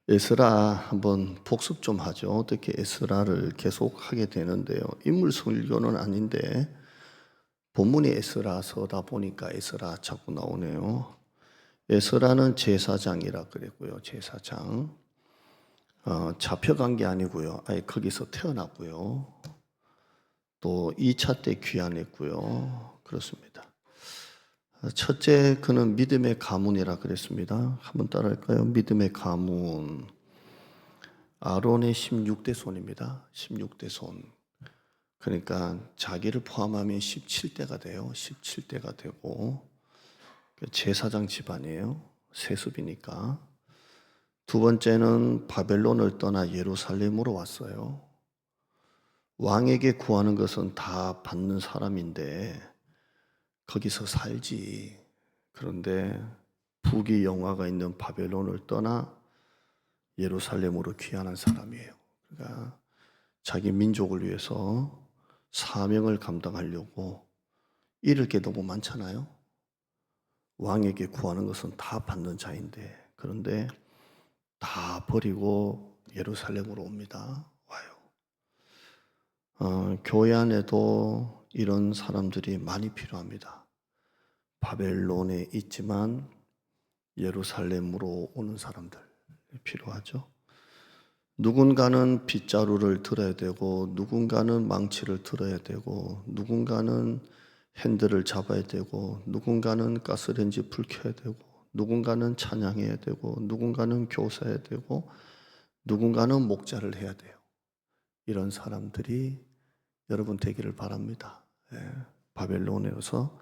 에스라 한번 복습 좀 하죠. 어떻게 에스라를 계속 하게 되는데요. 인물 설교는 아닌데 본문이 에스라서다 보니까 에스라 자꾸 나오네요. 에스라는 제사장이라 그랬고요. 제사장. 잡혀간 게 아니고요. 아예 거기서 태어났고요. 또 2차 때 귀환했고요. 그렇습니다. 첫째, 그는 믿음의 가문이라 그랬습니다. 한번 따라할까요? 믿음의 가문. 아론의 16대 손입니다. 16대 손. 그러니까 자기를 포함하면 17대가 돼요. 17대가 되고 제사장 집안이에요. 세습이니까. 두 번째는 바벨론을 떠나 예루살렘으로 왔어요. 왕에게 구하는 것은 다 받는 사람인데 거기서 살지. 그런데 부귀 영화가 있는 바벨론을 떠나 예루살렘으로 귀환한 사람이에요. 그러니까 자기 민족을 위해서 사명을 감당하려고 잃을 게 너무 많잖아요. 왕에게 구하는 것은 다 받는 자인데 그런데 다 버리고 예루살렘으로 옵니다. 와요. 교회 안에도 이런 사람들이 많이 필요합니다. 바벨론에 있지만 예루살렘으로 오는 사람들 필요하죠. 누군가는 빗자루를 들어야 되고 누군가는 망치를 들어야 되고 누군가는 핸들을 잡아야 되고 누군가는 가스레인지 불 켜야 되고 누군가는 찬양해야 되고 누군가는 교사해야 되고 누군가는 목자를 해야 돼요. 이런 사람들이 여러분 되기를 바랍니다. 바벨론에서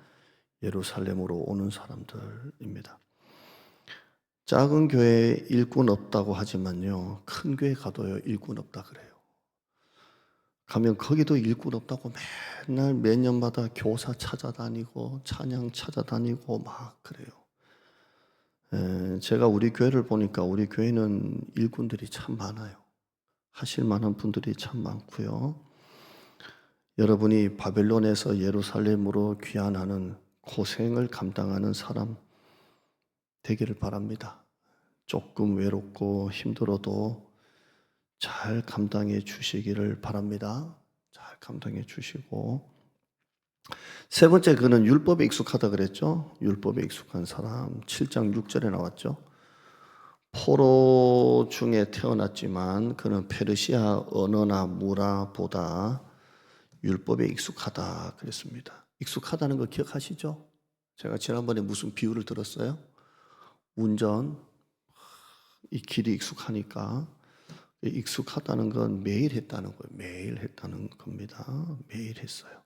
예루살렘으로 오는 사람들입니다. 작은 교회에 일꾼 없다고 하지만요, 큰 교회 가도요 일꾼 없다 그래요. 가면 거기도 일꾼 없다고 맨날 매년마다 교사 찾아다니고 찬양 찾아다니고 막 그래요. 제가 우리 교회를 보니까 우리 교회는 일꾼들이 참 많아요. 하실 만한 분들이 참 많고요. 여러분이 바벨론에서 예루살렘으로 귀환하는 고생을 감당하는 사람 되기를 바랍니다. 조금 외롭고 힘들어도 잘 감당해 주시기를 바랍니다. 잘 감당해 주시고. 세 번째, 그는 율법에 익숙하다 그랬죠. 율법에 익숙한 사람 7장 6절에 나왔죠. 포로 중에 태어났지만 그는 페르시아 언어나 문화보다 율법에 익숙하다 그랬습니다. 익숙하다는 거 기억하시죠? 제가 지난번에 무슨 비유를 들었어요? 운전, 이 길이 익숙하니까 익숙하다는 건 매일 했다는 거예요. 매일 했다는 겁니다. 매일 했어요.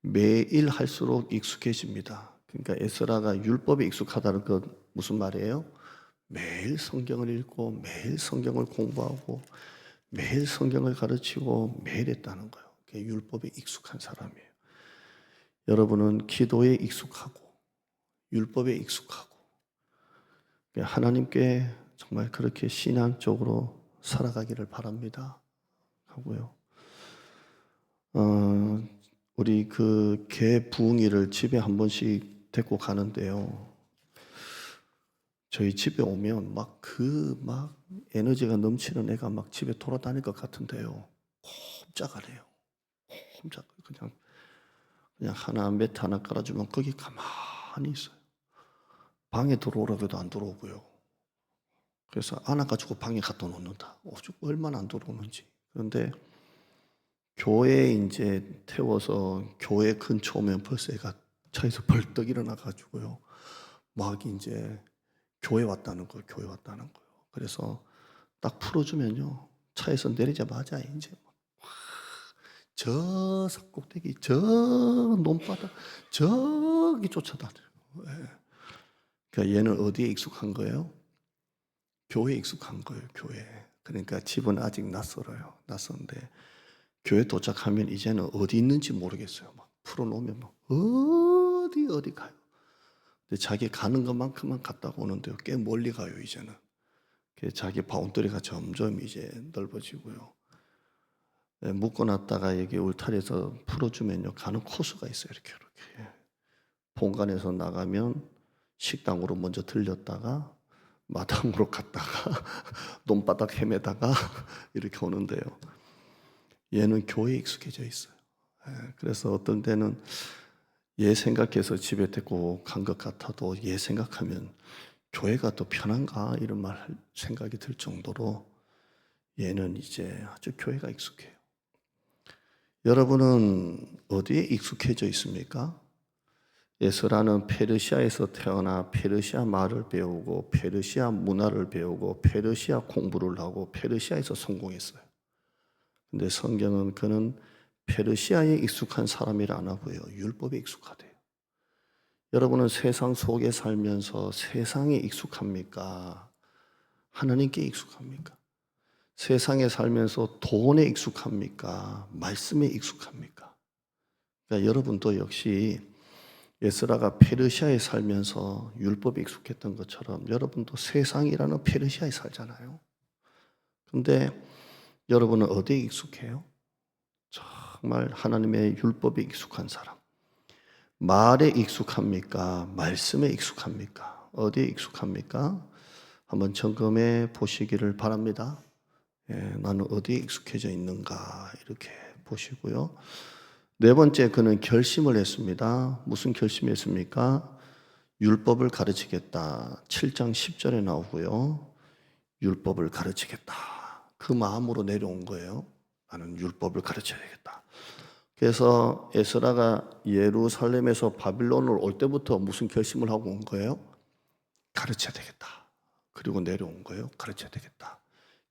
매일 할수록 익숙해집니다. 그러니까 에스라가 율법에 익숙하다는 건 무슨 말이에요? 매일 성경을 읽고 매일 성경을 공부하고 매일 성경을 가르치고 매일 했다는 거예요. 그게 율법에 익숙한 사람이에요. 여러분은 기도에 익숙하고 율법에 익숙하고 하나님께 정말 그렇게 신앙적으로 살아가기를 바랍니다. 하고요. 우리 그 개 부흥이를 집에 한 번씩 데리고 가는데요. 저희 집에 오면 막 에너지가 넘치는 애가 막 집에 돌아다닐 것 같은데요. 꼼짝안 해요. 꼼짝 그냥 하나 매트 하나 깔아주면 거기 가만히 있어요. 방에 들어오라고 해도 안 들어오고요. 그래서 안아가지고 방에 갖다 놓는다. 얼마나 안 들어오는지. 그런데 교회에 이제 태워서 교회 근처 오면 벌써 애가 차에서 벌떡 일어나가지고요. 막 이제 교회 왔다는 거예요. 그래서 딱 풀어주면요. 차에서 내리자마자 이제 저 산꼭대기, 저 논바닥, 저기 쫓아다녀요. 그러니까 얘는 어디에 익숙한 거예요? 교회에 익숙한 거예요, 교회. 그러니까 집은 아직 낯설어요. 낯선데 교회 도착하면 이제는 어디 있는지 모르겠어요. 막 풀어놓으면 어디 가요. 근데 자기 가는 것만큼만 갔다 오는데요. 꽤 멀리 가요, 이제는. 자기 바운더리가 점점 이제 넓어지고요. 묶어놨다가 여기 울타리에서 풀어주면요. 가는 코스가 있어요. 이렇게. 본관에서 나가면 식당으로 먼저 들렸다가 마당으로 갔다가 논바닥 헤매다가 이렇게 오는데요. 얘는 교회에 익숙해져 있어요. 그래서 어떤 때는 얘 생각해서 집에 데리고 간 것 같아도 얘 생각하면 교회가 더 편한가 이런 말 생각이 들 정도로 얘는 이제 아주 교회가 익숙해요. 여러분은 어디에 익숙해져 있습니까? 에스라는 페르시아에서 태어나 페르시아 말을 배우고 페르시아 문화를 배우고 페르시아 공부를 하고 페르시아에서 성공했어요. 근데 성경은 그는 페르시아에 익숙한 사람이라 안 하고요. 율법에 익숙하대요. 여러분은 세상 속에 살면서 세상에 익숙합니까? 하나님께 익숙합니까? 세상에 살면서 돈에 익숙합니까? 말씀에 익숙합니까? 그러니까 여러분도 역시 에스라가 페르시아에 살면서 율법에 익숙했던 것처럼 여러분도 세상이라는 페르시아에 살잖아요. 근데 여러분은 어디에 익숙해요? 정말 하나님의 율법에 익숙한 사람. 말에 익숙합니까? 말씀에 익숙합니까? 어디에 익숙합니까? 한번 점검해 보시기를 바랍니다. 나는 어디에 익숙해져 있는가 이렇게 보시고요. 네 번째, 그는 결심을 했습니다. 무슨 결심했습니까? 율법을 가르치겠다. 7장 10절에 나오고요. 율법을 가르치겠다. 그 마음으로 내려온 거예요. 나는 율법을 가르쳐야 되겠다. 그래서 에스라가 예루살렘에서 바빌론을 올 때부터 무슨 결심을 하고 온 거예요? 가르쳐야 되겠다. 그리고 내려온 거예요. 가르쳐야 되겠다.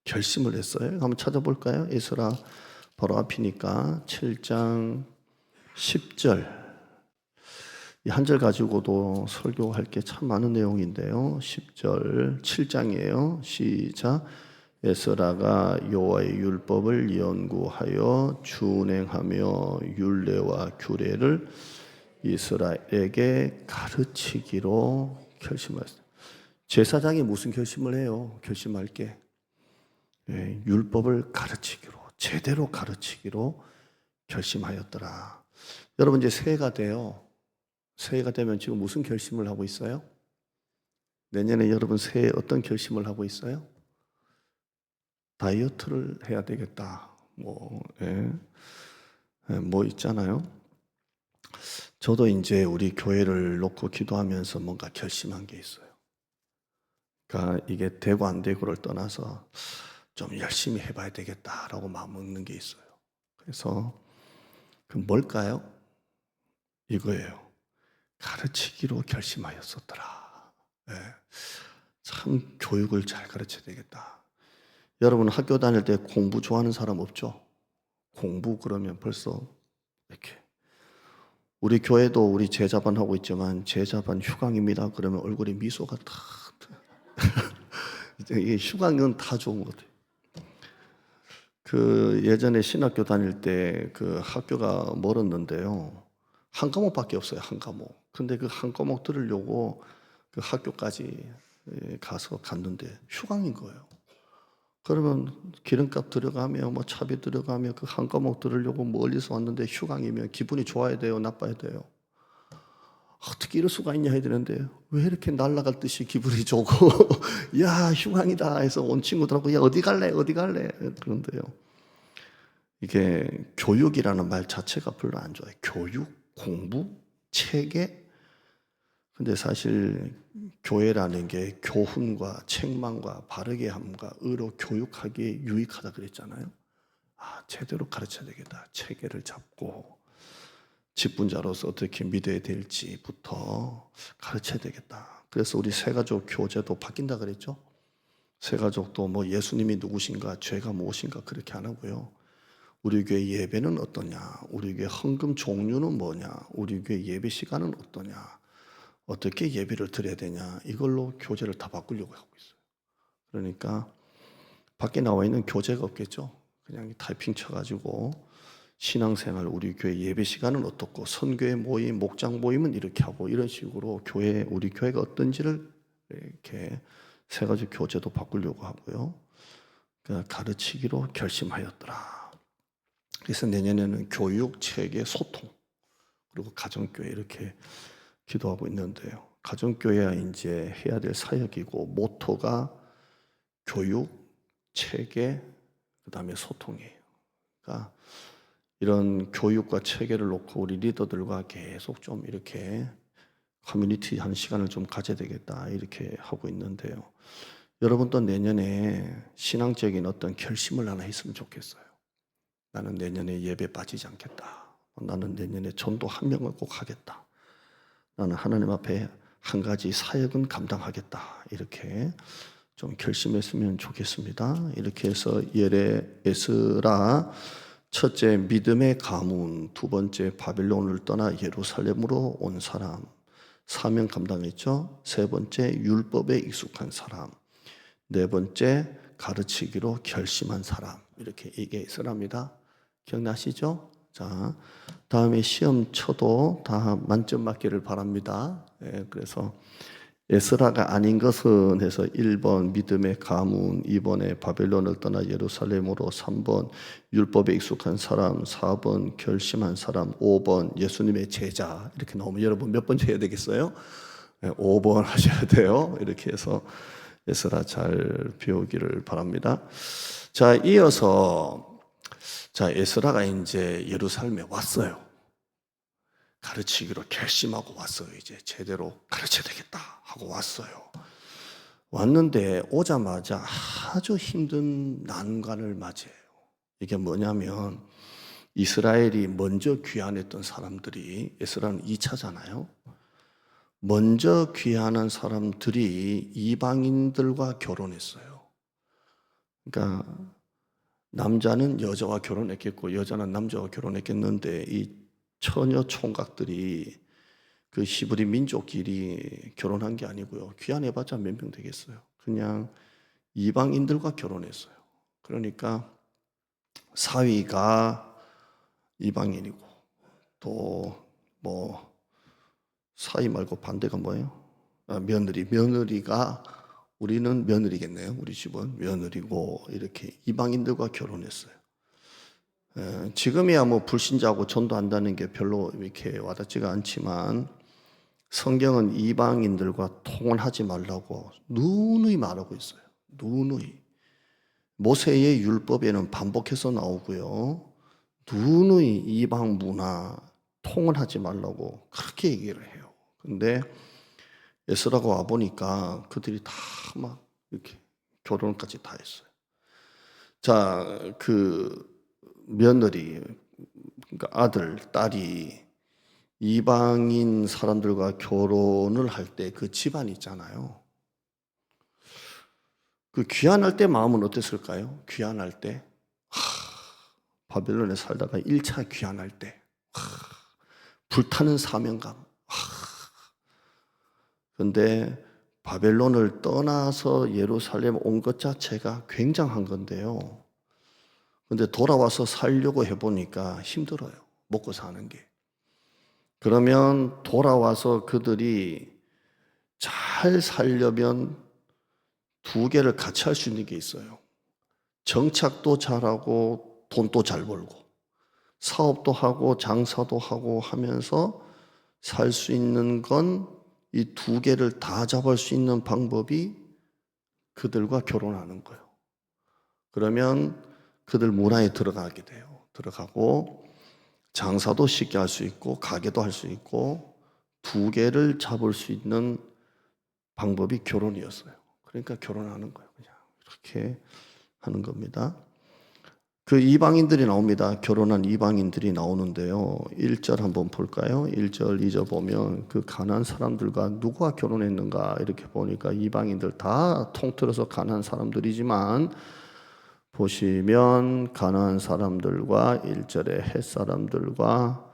결심을 했어요. 한번 찾아볼까요? 에스라 바로 앞이니까 7장 10절. 이 한 절 가지고도 설교할 게 참 많은 내용인데요. 10절 7장이에요. 시작. 에스라가 여호와의 율법을 연구하여 준행하며 율례와 규례를 이스라엘에게 가르치기로 결심하였습니다. 제사장이 무슨 결심을 해요? 결심할 게 율법을 가르치기로, 제대로 가르치기로 결심하였더라. 여러분 이제 새해가 돼요. 새해가 되면 지금 무슨 결심을 하고 있어요? 내년에 여러분 새해에 어떤 결심을 하고 있어요? 다이어트를 해야 되겠다. 뭐 있잖아요. 저도 이제 우리 교회를 놓고 기도하면서 뭔가 결심한 게 있어요. 그러니까 이게 되고 안 되고를 떠나서 좀 열심히 해봐야 되겠다라고 마음먹는 게 있어요. 그래서 그 뭘까요? 이거예요. 가르치기로 결심하였었더라. 참 교육을 잘 가르쳐야 되겠다. 여러분 학교 다닐 때 공부 좋아하는 사람 없죠? 공부 그러면 벌써 이렇게 우리 교회도 우리 제자반 하고 있지만 제자반 휴강입니다. 그러면 얼굴에 미소가 다 이게 휴강은 다 좋은 것 같아요. 그 예전에 신학교 다닐 때 그 학교가 멀었는데요. 한 과목밖에 없어요. 한 과목. 근데 그 한 과목 들으려고 그 학교까지 가서 갔는데 휴강인 거예요. 그러면 기름값 들어가며 뭐 차비 들어가며 그 한 과목 들으려고 멀리서 왔는데 휴강이면 기분이 좋아야 돼요, 나빠야 돼요? 어떻게 이럴 수가 있냐 해야 되는데 왜 이렇게 날아갈 듯이 기분이 좋고 야 휴강이다 해서 온 친구들하고 야 어디 갈래 그런데요. 이게 교육이라는 말 자체가 별로 안 좋아요. 교육, 공부, 체계. 근데 사실 교회라는 게 교훈과 책망과 바르게 함과 의로 교육하기에 유익하다 그랬잖아요. 제대로 가르쳐야 되겠다. 체계를 잡고 직분자로서 어떻게 믿어야 될지부터 가르쳐야 되겠다. 그래서 우리 새가족 교제도 바뀐다 그랬죠. 새가족도 뭐 예수님이 누구신가, 죄가 무엇인가 그렇게 안 하고요. 우리 교회 예배는 어떠냐, 우리 교회 헌금 종류는 뭐냐, 우리 교회 예배 시간은 어떠냐, 어떻게 예배를 드려야 되냐, 이걸로 교제를 다 바꾸려고 하고 있어요. 그러니까 밖에 나와 있는 교재가 없겠죠. 그냥 타이핑 쳐가지고 신앙생활, 우리 교회 예배 시간은 어떻고 선교회 모임, 목장 모임은 이렇게 하고 이런 식으로 교회, 우리 교회가 어떤지를 이렇게 세 가지 교재도 바꾸려고 하고요. 그러니까 가르치기로 결심하였더라. 그래서 내년에는 교육, 체계, 소통 그리고 가정교회 이렇게 기도하고 있는데요. 가정교회가 이제 해야 될 사역이고 모토가 교육, 체계, 그다음에 소통이에요. 그러니까 이런 교육과 체계를 놓고 우리 리더들과 계속 좀 이렇게 커뮤니티 하는 시간을 좀 가져야 되겠다 이렇게 하고 있는데요. 여러분도 내년에 신앙적인 어떤 결심을 하나 했으면 좋겠어요. 나는 내년에 예배 빠지지 않겠다. 나는 내년에 전도 한 명을 꼭 하겠다. 나는 하나님 앞에 한 가지 사역은 감당하겠다. 이렇게 좀 결심했으면 좋겠습니다. 이렇게 해서 에스라 첫째 믿음의 가문, 두 번째 바벨론을 떠나 예루살렘으로 온 사람, 사명 감당했죠. 세 번째 율법에 익숙한 사람, 네 번째 가르치기로 결심한 사람. 이렇게 이게 에스라입니다. 기억나시죠? 자, 다음에 시험 쳐도 다 만점 맞기를 바랍니다. 그래서 에스라가 아닌 것은 해서 1번 믿음의 가문, 2번에 바벨론을 떠나 예루살렘으로, 3번 율법에 익숙한 사람, 4번 결심한 사람, 5번 예수님의 제자. 이렇게 나오면 여러분 몇 번째 해야 되겠어요? 5번 하셔야 돼요. 이렇게 해서 에스라 잘 배우기를 바랍니다. 자, 이어서 에스라가 이제 예루살렘에 왔어요. 가르치기로 결심하고 왔어요. 이제 제대로 가르쳐야 되겠다 하고 왔어요. 왔는데 오자마자 아주 힘든 난관을 맞이해요. 이게 뭐냐면 이스라엘이 먼저 귀환했던 사람들이, 에스라는 2차잖아요. 먼저 귀환한 사람들이 이방인들과 결혼했어요. 그러니까 남자는 여자와 결혼했겠고 여자는 남자와 결혼했겠는데 이 처녀 총각들이 그 히브리 민족끼리 결혼한 게 아니고요. 귀환해봤자 몇 명 되겠어요. 그냥 이방인들과 결혼했어요. 그러니까 사위가 이방인이고 또 뭐 사위 말고 반대가 뭐예요? 며느리가 우리는 며느리겠네요. 우리 집은 며느리고 이렇게 이방인들과 결혼했어요. 지금이야 뭐 불신자하고 전도한다는 게 별로 이렇게 와닿지가 않지만 성경은 이방인들과 통혼하지 말라고 누누이 말하고 있어요. 누누이. 모세의 율법에는 반복해서 나오고요. 누누이 이방 문화 통혼하지 말라고 그렇게 얘기를 해요. 근데 에스라가 와 보니까 그들이 다 막 이렇게 결혼까지 다 했어요. 자, 그 며느리, 그러니까 아들, 딸이 이방인 사람들과 결혼을 할 때 그 집안 있잖아요. 그 귀환할 때 마음은 어땠을까요? 귀환할 때 바벨론에 살다가 1차 귀환할 때 불타는 사명감. 그런데 바벨론을 떠나서 예루살렘 온 것 자체가 굉장한 건데요. 근데 돌아와서 살려고 해보니까 힘들어요. 먹고 사는 게. 그러면 돌아와서 그들이 잘 살려면 두 개를 같이 할 수 있는 게 있어요. 정착도 잘하고 돈도 잘 벌고 사업도 하고 장사도 하고 하면서 살 수 있는 건 이 두 개를 다 잡을 수 있는 방법이 그들과 결혼하는 거예요. 그러면 그들 문화에 들어가게 돼요. 들어가고 장사도 쉽게 할 수 있고 가게도 할 수 있고 두 개를 잡을 수 있는 방법이 결혼이었어요. 그러니까 결혼하는 거예요. 그냥 이렇게 하는 겁니다. 그 이방인들이 나옵니다. 결혼한 이방인들이 나오는데요. 1절 한번 볼까요? 1절, 2절 보면 그 가나안 사람들과 누가 결혼했는가 이렇게 보니까 이방인들 다 통틀어서 가나안 사람들이지만 보시면 가나안 사람들과 1절에 헷 사람들과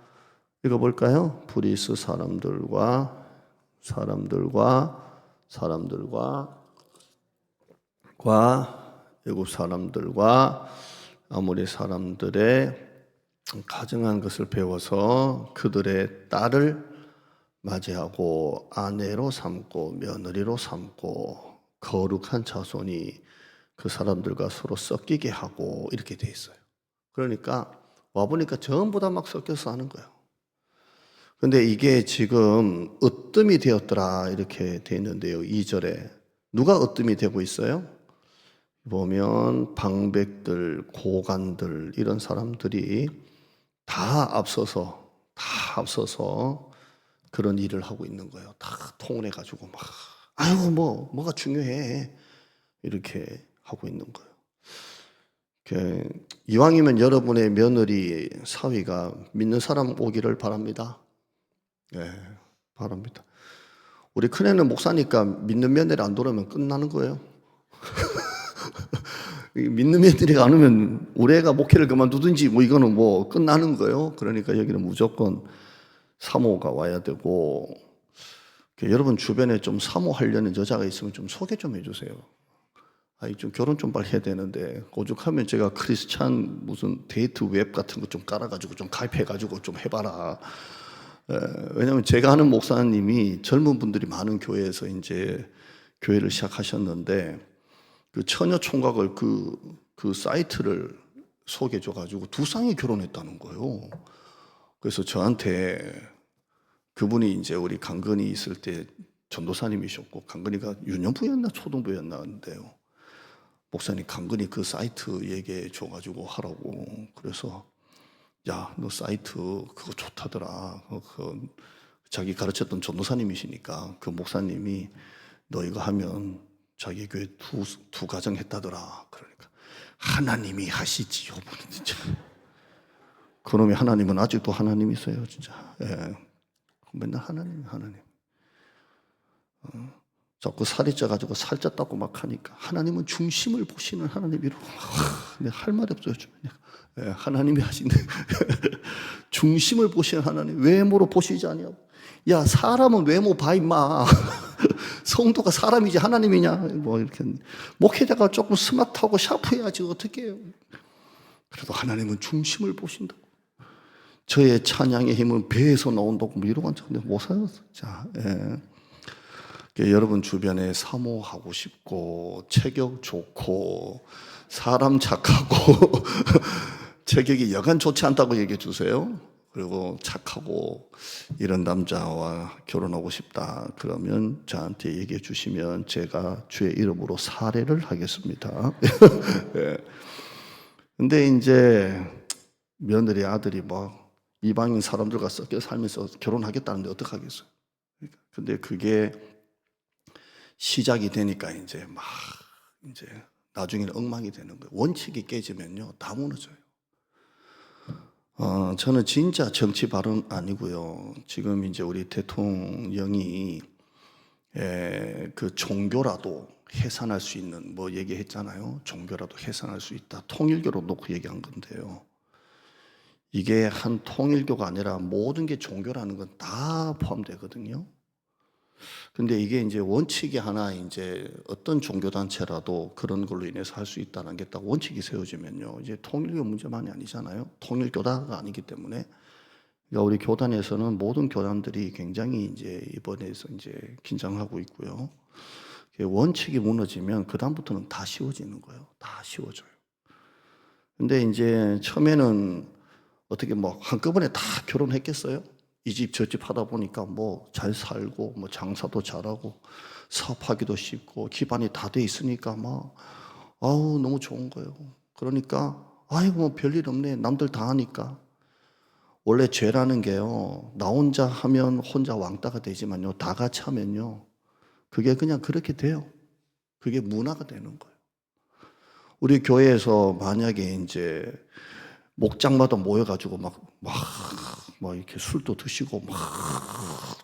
이거 볼까요? 브리스 사람들과 애굽 사람들과 아모리 사람들의 가증한 것을 배워서 그들의 딸을 맞이하고 아내로 삼고 며느리로 삼고 거룩한 자손이 그 사람들과 서로 섞이게 하고 이렇게 돼 있어요. 그러니까 와보니까 전부 다 막 섞여서 하는 거예요. 근데 이게 지금 으뜸이 되었더라 이렇게 돼 있는데요. 2절에 누가 으뜸이 되고 있어요? 보면 방백들, 고관들 이런 사람들이 다 앞서서 그런 일을 하고 있는 거예요. 다 통운해 가지고 막 아유 뭐가 중요해 이렇게 하고 있는 거예요. 이왕이면 여러분의 며느리 사위가 믿는 사람 오기를 바랍니다. 예, 바랍니다. 우리 큰애는 목사니까 믿는 며느리 안 들어오면 끝나는 거예요. 믿는 며느리가 안 오면 우리 애가 목회를 그만두든지 뭐 이거는 뭐 끝나는 거예요. 그러니까 여기는 무조건 사모가 와야 되고, 여러분 주변에 좀 사모하려는 여자가 있으면 좀 소개 좀 해주세요. 아니 좀 결혼 좀 빨리 해야 되는데 오죽하면 제가 크리스찬 무슨 데이트 웹 같은 거 좀 깔아가지고 좀 가입해가지고 좀 해봐라. 왜냐하면 제가 아는 목사님이 젊은 분들이 많은 교회에서 이제 교회를 시작하셨는데 그 처녀 총각을 그 사이트를 소개해줘가지고 두 쌍이 결혼했다는 거예요. 그래서 저한테 그분이 이제 우리 강건이 있을 때 전도사님이셨고 강건이가 유년부였나 초등부였나인데요. 목사님 강건이 그 사이트 얘기해 줘가지고 하라고. 그래서 야, 너 사이트 그거 좋다더라. 자기 가르쳤던 전도사님이시니까 그 목사님이 너 이거 하면 자기 교회 두 가정 했다더라. 그러니까 하나님이 하시지요. 진짜. 그놈의 하나님은 아직도 하나님이세요, 진짜. 예. 맨날 하나님. 자꾸 살이 쪄가지고 살쪘다고 막 하니까 하나님은 중심을 보시는 하나님이라고. 내가 할 말이 없어요. 예, 하나님이 하신데 중심을 보시는 하나님, 외모로 보시지 아니하고. 야, 사람은 외모 봐 임마. 성도가 사람이지 하나님이냐? 뭐 이렇게 목회자가 조금 스마트하고 샤프해야지 어떻게 해요? 그래도 하나님은 중심을 보신다고. 저의 찬양의 힘은 배에서 나온다고 뭐 이러고 앉았는데 못 살았어. 자, 예. 여러분 주변에 사모하고 싶고 체격 좋고 사람 착하고 체격이 여간 좋지 않다고 얘기해 주세요. 그리고 착하고 이런 남자와 결혼하고 싶다 그러면 저한테 얘기해 주시면 제가 주의 이름으로 사례를 하겠습니다. 예. 근데 이제 며느리 아들이 막 이방인 사람들과 섞여 살면서 결혼하겠다는데 어떡하겠어요? 근데 그게 시작이 되니까 이제 나중에는 엉망이 되는 거예요. 원칙이 깨지면요 다 무너져요. 저는 진짜 정치 발언 아니고요. 지금 이제 우리 대통령이 그 종교라도 해산할 수 있는 뭐 얘기했잖아요. 종교라도 해산할 수 있다. 통일교로 놓고 얘기한 건데요. 이게 한 통일교가 아니라 모든 게 종교라는 건 다 포함되거든요. 근데 이게 이제 원칙이 하나 이제 어떤 종교단체라도 그런 걸로 인해서 할 수 있다는 게 딱 원칙이 세워지면요. 이제 통일교 문제만이 아니잖아요. 통일교다가 아니기 때문에. 그러니까 우리 교단에서는 모든 교단들이 굉장히 이제 이번에서 이제 긴장하고 있고요. 원칙이 무너지면 그다음부터는 다 쉬워지는 거예요. 다 쉬워져요. 근데 이제 처음에는 어떻게 뭐 한꺼번에 다 결혼했겠어요? 이 집 저 집 하다 보니까 뭐 잘 살고 뭐 장사도 잘하고 사업하기도 쉽고 기반이 다 돼 있으니까 막 아우 너무 좋은 거예요. 그러니까 아이고 뭐 별일 없네. 남들 다 하니까. 원래 죄라는 게요. 나 혼자 하면 혼자 왕따가 되지만요. 다 같이 하면요. 그게 그냥 그렇게 돼요. 그게 문화가 되는 거예요. 우리 교회에서 만약에 이제 목장마다 모여가지고 막 이렇게 술도 드시고 막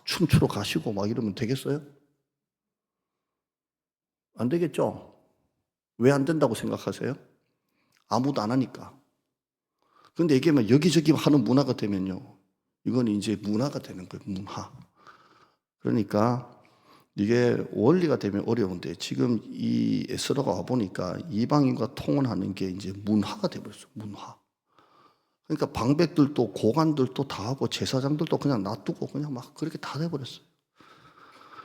춤추러 가시고 막 이러면 되겠어요? 안 되겠죠? 왜 안 된다고 생각하세요? 아무도 안 하니까. 근데 이게 막 여기저기 하는 문화가 되면요. 이건 이제 문화가 되는 거예요. 문화. 그러니까 이게 원리가 되면 어려운데 지금 이 에스더가 와보니까 이방인과 통혼하는 게 이제 문화가 되어버렸어요. 문화. 그러니까 방백들도 고관들도 다 하고 제사장들도 그냥 놔두고 그냥 막 그렇게 다 돼버렸어요.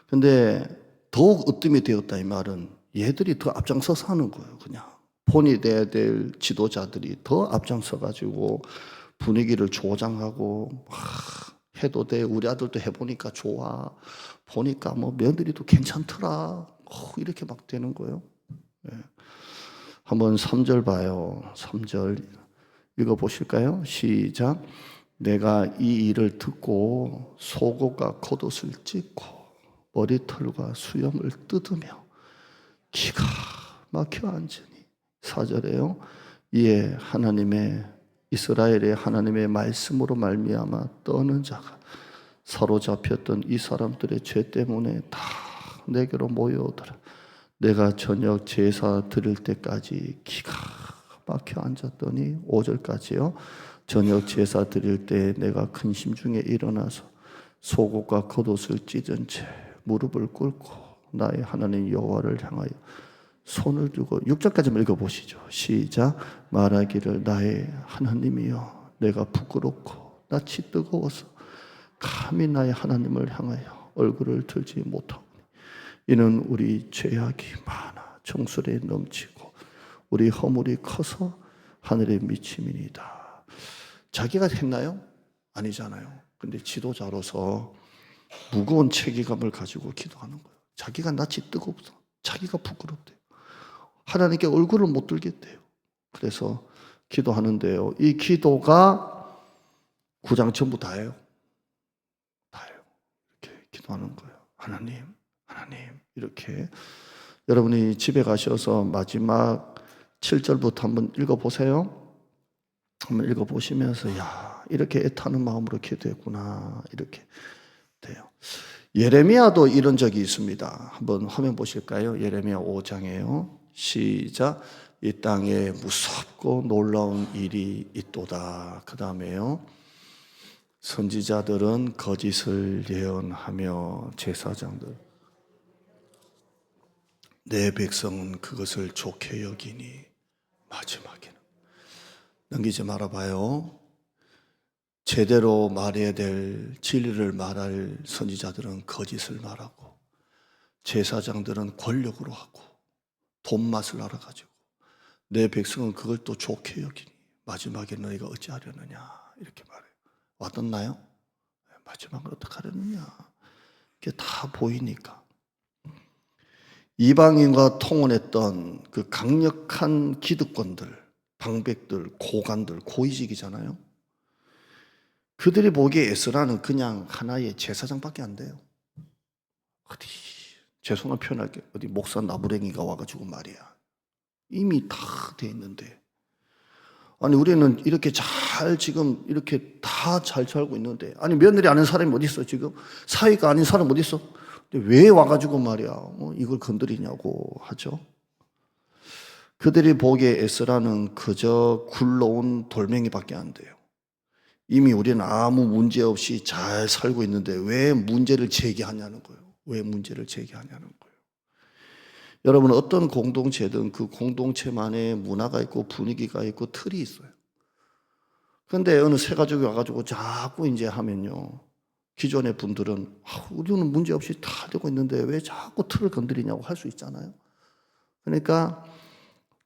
근데 더욱 으뜸이 되었다 이 말은 얘들이 더 앞장서서 하는 거예요. 그냥 본이 돼야 될 지도자들이 더 앞장서 가지고 분위기를 조장하고 해도 돼. 우리 아들도 해보니까 좋아. 보니까 뭐 며느리도 괜찮더라. 이렇게 막 되는 거예요. 예. 한번 3절 봐요. 3절 읽어보실까요? 시작. 내가 이 일을 듣고 속옷과 겉옷을 찢고 머리털과 수염을 뜯으며 기가 막혀 앉으니. 4절에요. 이에 이스라엘의 하나님의 말씀으로 말미암아 떠는 자가 사로잡혔던 이 사람들의 죄 때문에 다 내게로 모여오더라. 내가 저녁 제사 드릴 때까지 기가 막혀 앉았더니 5절까지요. 저녁 제사 드릴 때 내가 근심 중에 일어나서 속옷과 겉옷을 찢은 채 무릎을 꿇고 나의 하나님 여호와를 향하여 손을 들고 6절까지만 읽어보시죠. 시작. 말하기를 나의 하나님이여 내가 부끄럽고 낯이 뜨거워서 감히 나의 하나님을 향하여 얼굴을 들지 못하오니 이는 우리 죄악이 많아 정수리에 넘치고 우리 허물이 커서 하늘에 미침이니이다. 자기가 했나요? 아니잖아요. 근데 지도자로서 무거운 책임감을 가지고 기도하는 거예요. 자기가 낯이 뜨겁다. 자기가 부끄럽대요. 하나님께 얼굴을 못 들겠대요. 그래서 기도하는데요. 이 기도가 9장 전부 다예요. 다예요. 이렇게 기도하는 거예요. 하나님 이렇게. 여러분이 집에 가셔서 마지막 7절부터 한번 읽어보세요. 한번 읽어보시면서 야 이렇게 애타는 마음으로 기도했구나 이렇게 돼요. 예레미야도 이런 적이 있습니다. 한번 화면 보실까요? 예레미야 5장이에요. 시작. 이 땅에 무섭고 놀라운 일이 있도다. 그 다음에요. 선지자들은 거짓을 예언하며 제사장들 내 백성은 그것을 좋게 여기니. 마지막에는 넘기지 말아봐요. 제대로 말해야 될 진리를 말할 선지자들은 거짓을 말하고 제사장들은 권력으로 하고 돈맛을 알아가지고 내 백성은 그걸 또 좋게 여기니 마지막에 너희가 어찌하려느냐 이렇게 말해요. 와닿나요? 마지막은 어떻게 하려느냐 이게 다 보이니까. 이방인과 통혼했던 그 강력한 기득권들, 방백들, 고관들, 고위직이잖아요. 그들이 보기에 에스라는 그냥 하나의 제사장밖에 안 돼요. 어디 죄송한 표현할게. 어디 목사 나부랭이가 와가지고 말이야. 이미 다 돼 있는데. 아니 우리는 이렇게 잘 지금 이렇게 다 잘 살고 있는데 아니 며느리 아는 사람이 어디 있어 지금? 사위가 아닌 사람 어디 있어? 근데 왜 와가지고 말이야 이걸 건드리냐고 하죠. 그들이 보기에 에스라는 그저 굴러온 돌멩이밖에 안 돼요. 이미 우리는 아무 문제 없이 잘 살고 있는데 왜 문제를 제기하냐는 거예요. 왜 문제를 제기하냐는 거예요. 여러분 어떤 공동체든 그 공동체만의 문화가 있고 분위기가 있고 틀이 있어요. 그런데 어느 새 가족이 와가지고 자꾸 이제 하면요. 기존의 분들은 우리는 문제 없이 다 되고 있는데 왜 자꾸 틀을 건드리냐고 할 수 있잖아요. 그러니까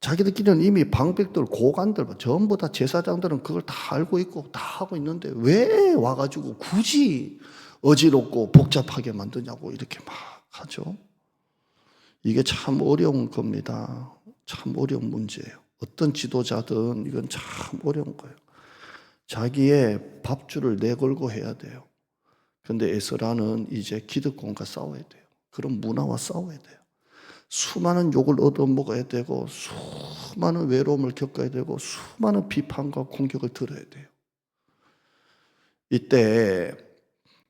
자기들끼리는 이미 방백들, 고관들 전부 다 제사장들은 그걸 다 알고 있고 다 하고 있는데 왜 와가지고 굳이 어지럽고 복잡하게 만드냐고 이렇게 막 하죠. 이게 참 어려운 겁니다. 참 어려운 문제예요. 어떤 지도자든 이건 참 어려운 거예요. 자기의 밥줄을 내걸고 해야 돼요. 그런데 에스라는 이제 기득권과 싸워야 돼요. 그런 문화와 싸워야 돼요. 수많은 욕을 얻어먹어야 되고 수많은 외로움을 겪어야 되고 수많은 비판과 공격을 들어야 돼요. 이때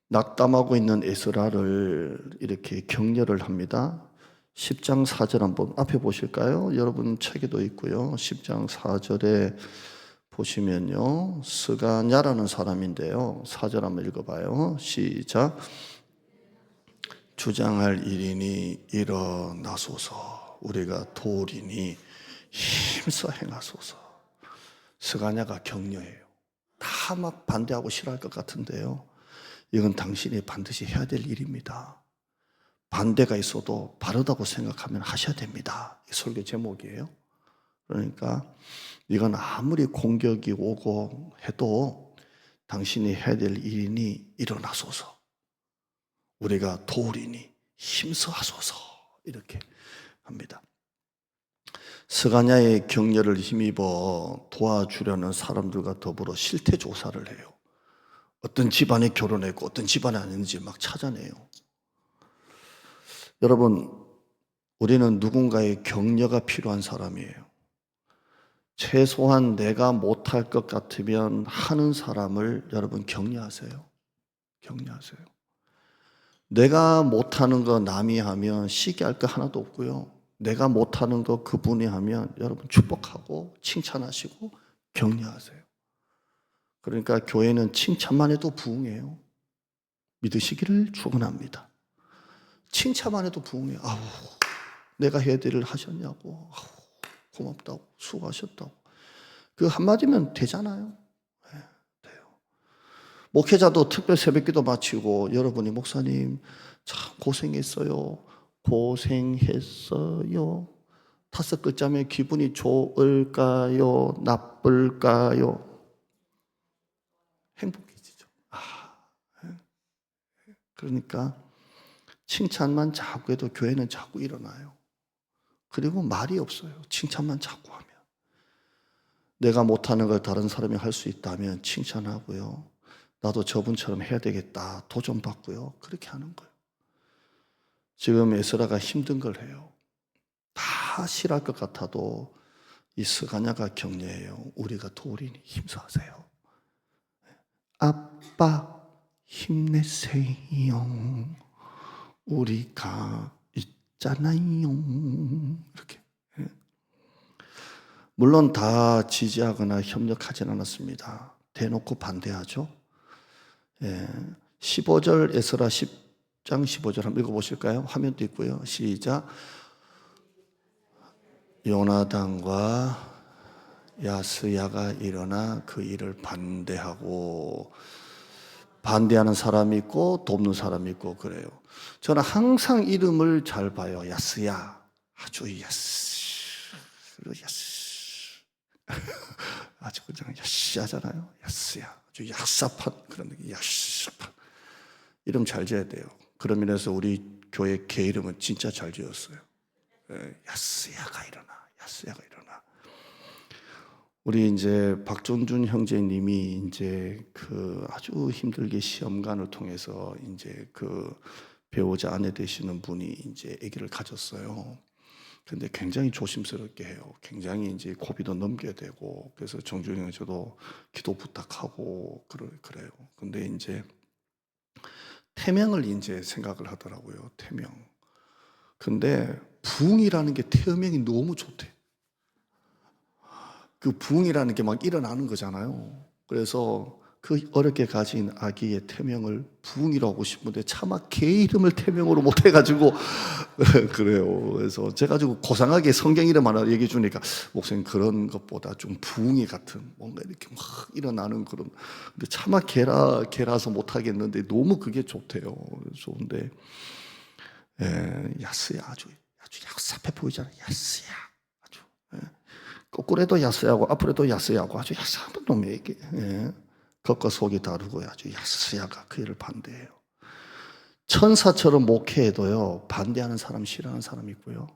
낙담하고 있는 에스라를 이렇게 격려를 합니다. 10장 4절 한번 앞에 보실까요? 여러분 책에도 있고요. 10장 4절에 보시면요. 스가냐라는 사람인데요. 4절 한번 읽어봐요. 시작. 주장할 일이니 일어나소서. 우리가 도리니 힘써 행하소서. 스가냐가 격려해요. 다 막 반대하고 싫어할 것 같은데요. 이건 당신이 반드시 해야 될 일입니다. 반대가 있어도 바르다고 생각하면 하셔야 됩니다. 이 설교 제목이에요. 그러니까 이건 아무리 공격이 오고 해도 당신이 해야 될 일이니 일어나소서. 우리가 도우리니 힘써하소서. 이렇게 합니다. 스가냐의 격려를 힘입어 도와주려는 사람들과 더불어 실태 조사를 해요. 어떤 집안에 결혼했고 어떤 집안에 아닌지 막 찾아내요. 여러분, 우리는 누군가의 격려가 필요한 사람이에요. 최소한 내가 못할 것 같으면 하는 사람을 여러분 격려하세요. 격려하세요. 내가 못하는 거 남이 하면 시기할 거 하나도 없고요. 내가 못하는 거 그분이 하면 여러분 축복하고 칭찬하시고 격려하세요. 그러니까 교회는 칭찬만 해도 부흥해요. 믿으시기를 축원합니다. 칭찬만 해도 부흥해요. 아우, 내가 해야 될 일을 하셨냐고. 아우, 고맙다고. 수고하셨다고. 그 한마디면 되잖아요. 네, 돼요. 목회자도 특별 새벽기도 마치고 여러분이 목사님 참 고생했어요. 고생했어요. 5글자면 기분이 좋을까요? 나쁠까요? 행복해지죠. 그러니까 칭찬만 자꾸 해도 교회는 자꾸 일어나요. 그리고 말이 없어요. 칭찬만 자꾸 하면. 내가 못하는 걸 다른 사람이 할 수 있다면 칭찬하고요. 나도 저분처럼 해야 되겠다. 도전받고요. 그렇게 하는 거예요. 지금 에스라가 힘든 걸 해요. 다 싫어할 것 같아도 이 스가냐가 격려해요. 우리가 도우리니 힘써하세요. 아빠 힘내세요. 우리가 있잖아요. 이렇게. 물론 다 지지하거나 협력하지는 않았습니다. 대놓고 반대하죠. 15절 에스라 10장 15절 한번 읽어보실까요? 화면도 있고요. 시작. 요나단과 야스야가 일어나 그 일을 반대하고, 반대하는 사람이 있고 돕는 사람이 있고 그래요. 저는 항상 이름을 잘 봐요. 야스야, 아주 야스, 아주 그냥 야시하잖아요. 야스야, 아주 약삽한 그런 느낌. 야시판 이름 잘 지어야 돼요. 그런 면에서 우리 교회 개 이름은 진짜 잘 지었어요. 야스야가 일어나, 야스야가 일어나. 우리 이제 박종준 형제님이 이제 그 아주 힘들게 시험관을 통해서 이제 그 배우자 아내 되시는 분이 이제 아기를 가졌어요. 근데 굉장히 조심스럽게 해요. 굉장히 이제 고비도 넘겨야 되고, 그래서 정준이 형 저도 기도 부탁하고 그래요. 근데 이제 태명을 이제 생각을 하더라고요. 태명. 근데 부흥이라는 게 태명이 너무 좋대. 그 부흥이라는 게 막 일어나는 거잖아요. 그래서 그 어렵게 가진 아기의 태명을 부흥이라고 하고 싶은데 차마 개 이름을 태명으로 못 해가지고 그래요. 그래서 제가 좀 고상하게 성경 이름 하나 얘기해 주니까 목사님 그런 것보다 좀 부흥이 같은 뭔가 이렇게 막 일어나는 그런. 근데 차마 개라서 못 하겠는데 너무 그게 좋대요. 좋은데 야스야 아주 약삽해 보이잖아요. 야스야 아주. 거꾸로 해도 야스야고 앞으로 해도 야스야고 아주 야스한 놈에게 겉과 속이 다르고 아주 야스야가 그 일을 반대해요. 천사처럼 목회해도요 반대하는 사람, 싫어하는 사람이 있고요.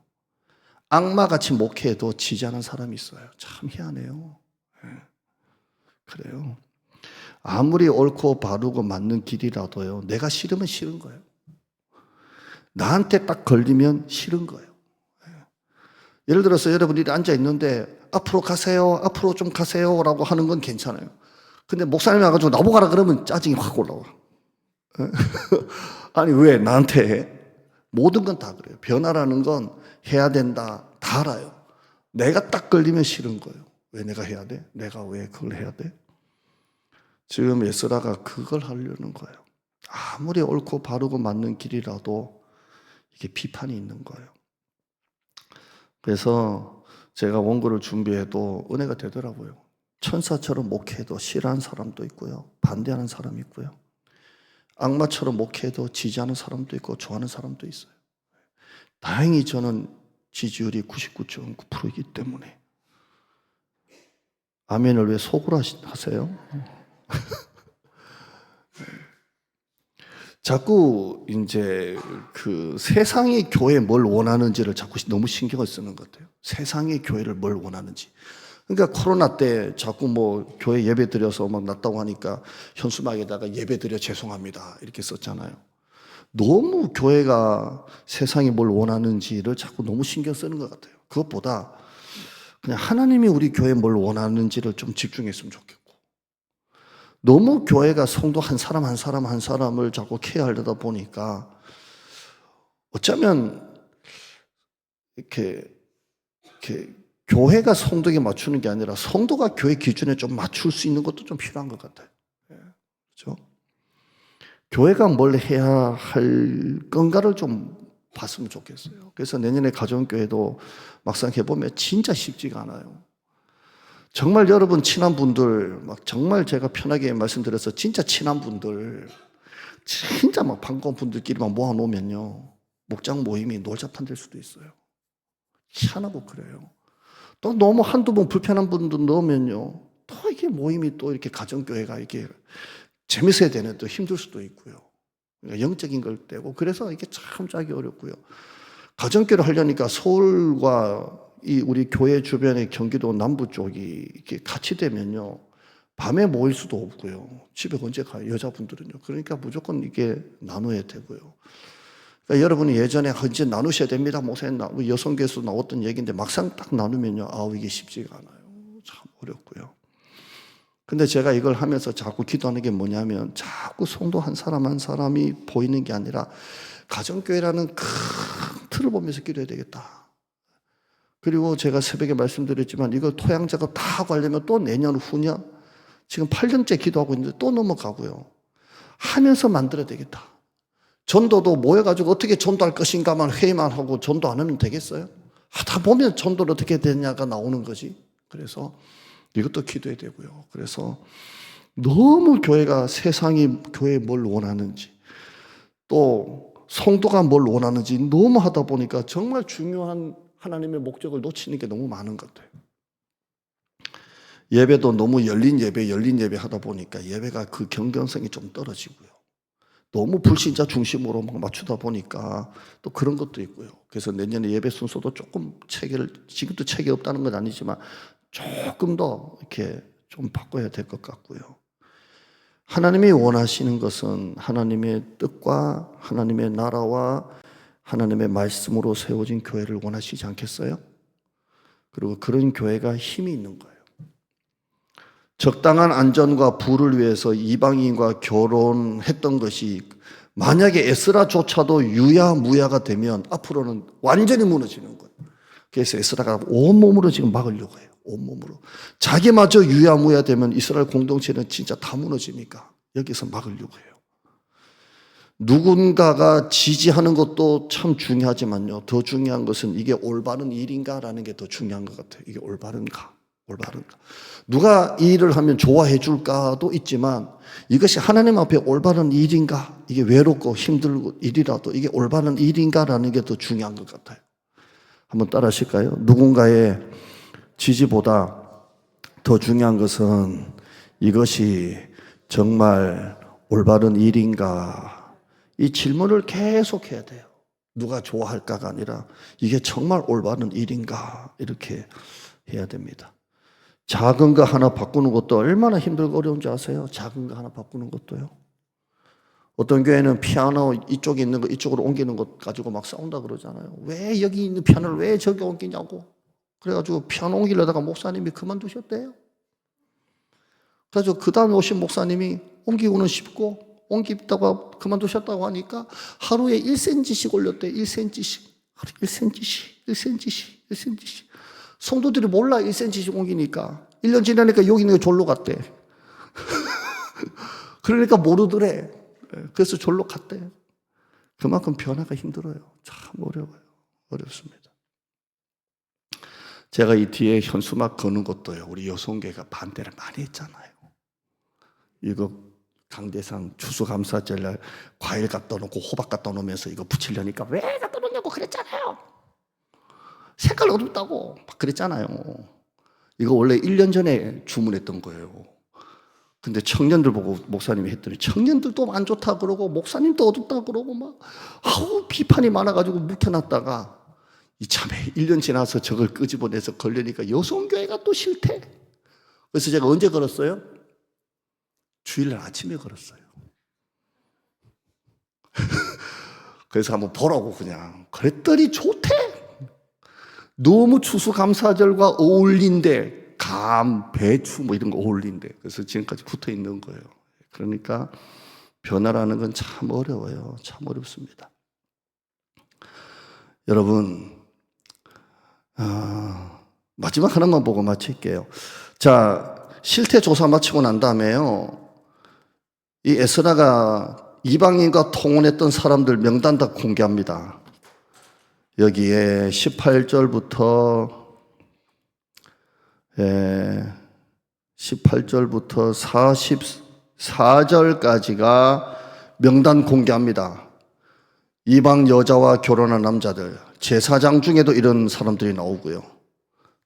악마같이 목회해도 지지하는 사람이 있어요. 참 희한해요. 그래요. 아무리 옳고 바르고 맞는 길이라도요 내가 싫으면 싫은 거예요. 나한테 딱 걸리면 싫은 거예요. 예를 들어서 여러분이 앉아 있는데 앞으로 가세요, 앞으로 좀 가세요 라고 하는 건 괜찮아요. 근데 목사님이 와가지고 나보고 가라 그러면 짜증이 확 올라와. 아니 왜 나한테 해? 모든 건 다 그래요. 변화라는 건 해야 된다 다 알아요. 내가 딱 걸리면 싫은 거예요. 왜 내가 해야 돼? 내가 왜 그걸 해야 돼? 지금 에스라가 그걸 하려는 거예요. 아무리 옳고 바르고 맞는 길이라도 이게 비판이 있는 거예요. 그래서 제가 원고를 준비해도 은혜가 되더라고요. 천사처럼 목회해도 싫어하는 사람도 있고요. 반대하는 사람이 있고요. 악마처럼 목회해도 지지하는 사람도 있고 좋아하는 사람도 있어요. 다행히 저는 지지율이 99.9%이기 때문에. 아멘을 왜 속으로 하세요? 자꾸 이제 그 세상이 교회 뭘 원하는지를 자꾸 너무 신경을 쓰는 것 같아요. 세상이 교회를 뭘 원하는지. 그러니까 코로나 때 자꾸 뭐 교회 예배 드려서 막 났다고 하니까 현수막에다가 예배 드려 죄송합니다 이렇게 썼잖아요. 너무 교회가 세상이 뭘 원하는지를 자꾸 너무 신경 쓰는 것 같아요. 그것보다 그냥 하나님이 우리 교회에 뭘 원하는지를 좀 집중했으면 좋겠고, 너무 교회가 성도 한 사람 한 사람 한 사람을 자꾸 케어하려다 보니까 어쩌면 이렇게 교회가 성도에게 맞추는 게 아니라 성도가 교회 기준에 좀 맞출 수 있는 것도 좀 필요한 것 같아요. 그렇죠? 교회가 뭘 해야 할 건가를 좀 봤으면 좋겠어요. 그래서 내년에 가정교회도 막상 해보면 진짜 쉽지가 않아요. 정말 여러분 친한 분들, 막 정말 제가 편하게 말씀드려서 진짜 친한 분들, 진짜 막 반가운 분들끼리만 모아놓으면요, 목장 모임이 놀자판 될 수도 있어요. 희한하고 그래요. 또 너무 한두 번 불편한 분들 넣으면요, 또 이게 모임이 또 이렇게 가정교회가 이렇게 재밌어야 되는데 또 힘들 수도 있고요. 그러니까 영적인 걸 떼고, 그래서 이게 참 짜기 어렵고요. 가정교회를 하려니까 서울과 이 우리 교회 주변의 경기도 남부 쪽이 이렇게 같이 되면요, 밤에 모일 수도 없고요. 집에 언제 가요? 여자분들은요. 그러니까 무조건 이게 나눠야 되고요. 그러니까 여러분이 예전에 이제 나누셔야 됩니다. 목사님, 여성교회에서 나왔던 얘기인데 막상 딱 나누면요, 아우 이게 쉽지가 않아요. 참 어렵고요. 근데 제가 이걸 하면서 자꾸 기도하는 게 뭐냐면, 자꾸 성도 한 사람 한 사람이 보이는 게 아니라 가정교회라는 큰 틀을 보면서 기도해야 되겠다. 그리고 제가 새벽에 말씀드렸지만 이걸 토양 작업 다 하고 하려면 또 내년 후년, 지금 8년째 기도하고 있는데 또 넘어가고요. 하면서 만들어야 되겠다. 전도도 모여가지고 어떻게 전도할 것인가만 회의만 하고 전도 안 하면 되겠어요? 하다 보면 전도를 어떻게 되냐가 나오는 거지. 그래서 이것도 기도해야 되고요. 그래서 너무 교회가 세상이 교회에 뭘 원하는지, 또 성도가 뭘 원하는지 너무 하다 보니까 정말 중요한 하나님의 목적을 놓치는 게 너무 많은 것 같아요. 예배도 너무 열린 예배 하다 보니까 예배가 그 경건성이 좀 떨어지고요. 너무 불신자 중심으로 막 맞추다 보니까 또 그런 것도 있고요. 그래서 내년에 예배 순서도 조금 지금도 책이 없다는 건 아니지만 조금 더 이렇게 좀 바꿔야 될 것 같고요. 하나님이 원하시는 것은 하나님의 뜻과 하나님의 나라와 하나님의 말씀으로 세워진 교회를 원하시지 않겠어요? 그리고 그런 교회가 힘이 있는 거예요. 적당한 안전과 부를 위해서 이방인과 결혼했던 것이 만약에 에스라조차도 유야무야가 되면 앞으로는 완전히 무너지는 거예요. 그래서 에스라가 온몸으로 지금 막으려고 해요. 온몸으로. 자기마저 유야무야 되면 이스라엘 공동체는 진짜 다 무너지니까 여기서 막으려고 해요. 누군가가 지지하는 것도 참 중요하지만요, 더 중요한 것은 이게 올바른 일인가라는 게 더 중요한 것 같아요. 이게 올바른가? 누가 이 일을 하면 좋아해 줄까도 있지만 이것이 하나님 앞에 올바른 일인가? 이게 외롭고 힘들고 일이라도 이게 올바른 일인가라는 게 더 중요한 것 같아요. 한번 따라 하실까요? 누군가의 지지보다 더 중요한 것은 이것이 정말 올바른 일인가? 이 질문을 계속 해야 돼요. 누가 좋아할까가 아니라 이게 정말 올바른 일인가? 이렇게 해야 됩니다. 작은 거 하나 바꾸는 것도 얼마나 힘들고 어려운지 아세요? 작은 거 하나 바꾸는 것도요. 어떤 교회는 피아노 이쪽에 있는 거 이쪽으로 옮기는 것 가지고 막 싸운다 그러잖아요. 왜 여기 있는 피아노를 왜 저기 옮기냐고. 그래가지고 피아노 옮기려다가 목사님이 그만두셨대요. 그래서 그 다음에 오신 목사님이 옮기고는 싶고 옮기다가 그만두셨다고 하니까 하루에 1cm씩 올렸대요. 1cm씩. 하루 1cm씩. 성도들이 몰라 1cm씩 옮기니까. 1년 지나니까 여기 있는 게 졸로 갔대. 그러니까 모르더래. 그래서 졸로 갔대. 그만큼 변화가 힘들어요. 참 어려워요. 어렵습니다. 제가 이 뒤에 현수막 거는 것도요, 우리 여성계가 반대를 많이 했잖아요. 이거 강대상 추수감사절날 과일 갖다 놓고 호박 갖다 놓으면서 이거 붙이려니까 왜 갖다 놓냐고 그랬잖아요. 색깔 어둡다고 막 그랬잖아요. 이거 원래 1년 전에 주문했던 거예요. 근데 청년들 보고 목사님이 했더니 청년들도 안 좋다 그러고 목사님도 어둡다 그러고 막 비판이 많아가지고 묵혀놨다가 이참에 1년 지나서 저걸 끄집어내서 걸리니까 여성교회가 또 싫대. 그래서 제가 언제 걸었어요? 주일날 아침에 걸었어요. 그래서 한번 보라고 그냥. 그랬더니 좋대. 너무 추수감사절과 어울린대. 감, 배추 뭐 이런 거 어울린대. 그래서 지금까지 붙어 있는 거예요. 그러니까 변화라는 건 참 어려워요. 참 어렵습니다. 여러분, 마지막 하나만 보고 마칠게요. 자, 실태 조사 마치고 난 다음에요. 이 에스라가 이방인과 통혼했던 사람들 명단 다 공개합니다. 여기에 18절부터 44절까지가 명단 공개합니다. 이방 여자와 결혼한 남자들, 제사장 중에도 이런 사람들이 나오고요.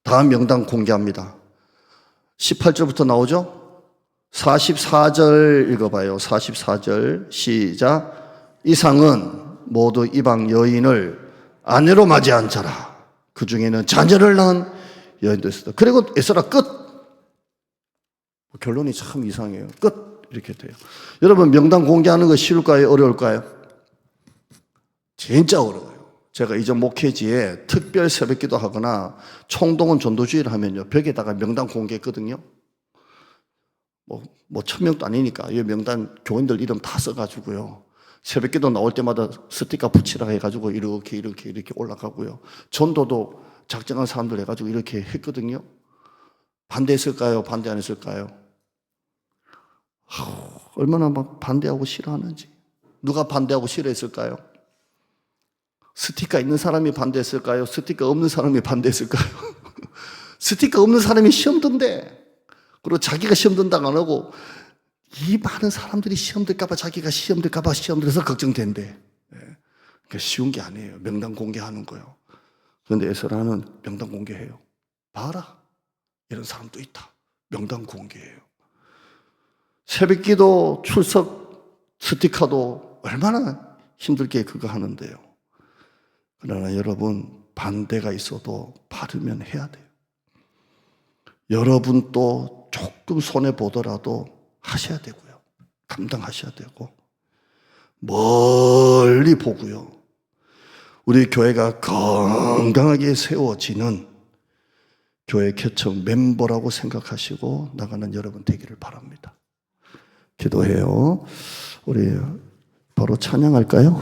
다 명단 공개합니다. 18절부터 나오죠? 44절 읽어봐요. 44절 시작. 이상은 모두 이방 여인을 아내로 맞이한 자라. 그 중에는 자녀를 낳은 여인도 있었다. 그리고 에스라 끝. 결론이 참 이상해요. 끝. 이렇게 돼요. 여러분, 명단 공개하는 거 쉬울까요? 어려울까요? 진짜 어려워요. 제가 이전 목회지에 특별 새벽기도 하거나 총동원 전도주의를 하면요, 벽에다가 명단 공개했거든요. 뭐 1000명도 아니니까 이 명단 교인들 이름 다 써가지고요, 새벽기도 나올 때마다 스티커 붙이라 해가지고 이렇게 올라가고요. 전도도 작정한 사람들 해가지고 이렇게 했거든요. 반대했을까요? 반대 안 했을까요? 얼마나 막 반대하고 싫어하는지. 누가 반대하고 싫어했을까요? 스티커 있는 사람이 반대했을까요? 스티커 없는 사람이 반대했을까요? 스티커 없는 사람이 시험 든대. 그리고 자기가 시험 든다고 안 하고 이 많은 사람들이 시험 들까봐, 자기가 시험 들까봐 시험 들어서 걱정된대. 그러니까 쉬운 게 아니에요. 명단 공개하는 거요. 그런데 에스라는 명단 공개해요. 봐라, 이런 사람도 있다. 명단 공개해요. 새벽기도 출석 스티커도 얼마나 힘들게 그거 하는데요. 그러나 여러분, 반대가 있어도 받으면 해야 돼요. 여러분 또 조금 손해보더라도 하셔야 되고요. 감당하셔야 되고, 멀리 보고요. 우리 교회가 건강하게 세워지는 교회 개척 멤버라고 생각하시고 나가는 여러분 되기를 바랍니다. 기도해요. 우리 바로 찬양할까요?